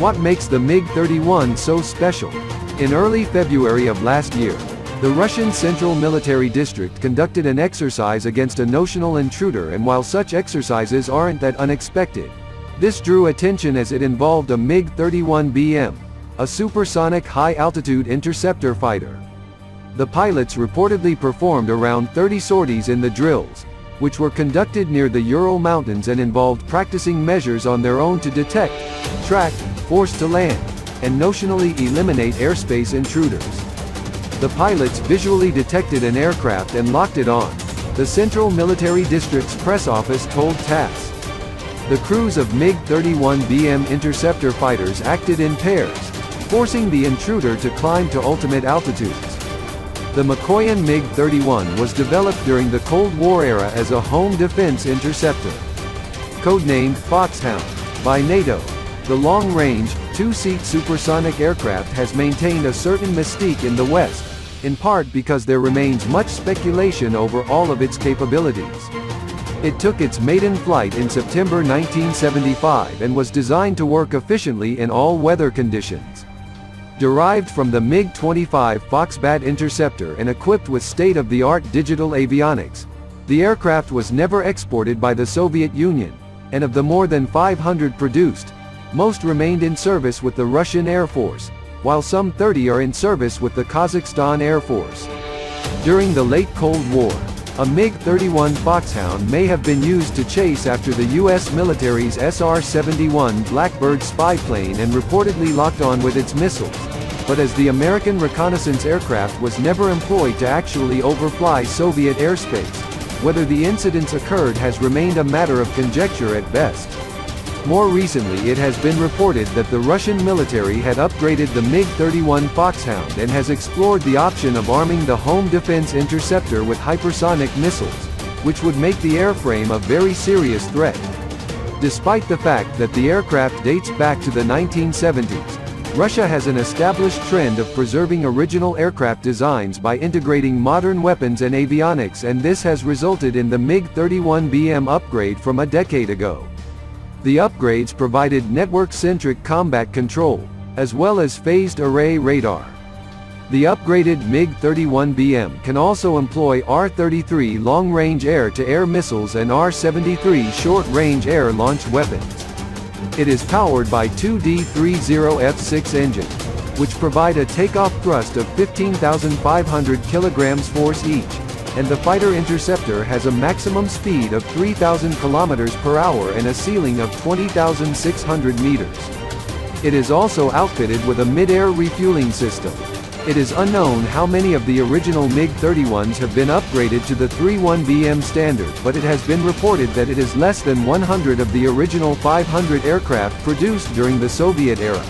What makes the MiG-31 so special? In early February of last year, the Russian Central Military District conducted an exercise against a notional intruder, and while such exercises aren't that unexpected, this drew attention as it involved a MiG-31BM, a supersonic high-altitude interceptor fighter. The pilots reportedly performed around 30 sorties in the drills, which were conducted near the Ural Mountains and involved practicing measures on their own to detect, track, force to land, and notionally eliminate airspace intruders. The pilots visually detected an aircraft and locked it on, the Central Military District's press office told TASS. The crews of MiG-31BM interceptor fighters acted in pairs, forcing the intruder to climb to ultimate altitudes. The Mikoyan MiG-31 was developed during the Cold War era as a home defense interceptor. Codenamed Foxhound by NATO, the long-range, two-seat supersonic aircraft has maintained a certain mystique in the West, in part because there remains much speculation over all of its capabilities. It took its maiden flight in September 1975 and was designed to work efficiently in all weather conditions. Derived from the MiG-25 Foxbat interceptor and equipped with state-of-the-art digital avionics, the aircraft was never exported by the Soviet Union, and of the more than 500 produced, most remained in service with the Russian Air Force, while some 30 are in service with the Kazakhstan Air Force. During the late Cold War, a MiG-31 Foxhound may have been used to chase after the U.S. military's SR-71 Blackbird spy plane and reportedly locked on with its missiles, but as the American reconnaissance aircraft was never employed to actually overfly Soviet airspace, whether the incidents occurred has remained a matter of conjecture at best. More recently it has been reported that the Russian military had upgraded the MiG-31 Foxhound and has explored the option of arming the home defense interceptor with hypersonic missiles, which would make the airframe a very serious threat. Despite the fact that the aircraft dates back to the 1970s, Russia has an established trend of preserving original aircraft designs by integrating modern weapons and avionics, and this has resulted in the MiG-31BM upgrade from a decade ago. The upgrades provided network-centric combat control, as well as phased array radar. The upgraded MiG-31BM can also employ R-33 long-range air-to-air missiles and R-73 short-range air-launched weapons. It is powered by two D-30F6 engines, which provide a takeoff thrust of 15,500 kilograms force each, and the fighter interceptor has a maximum speed of 3,000 km per hour and a ceiling of 20,600 meters. It is also outfitted with a mid-air refueling system. It is unknown how many of the original MiG-31s have been upgraded to the 31BM standard, but it has been reported that it is less than 100 of the original 500 aircraft produced during the Soviet era.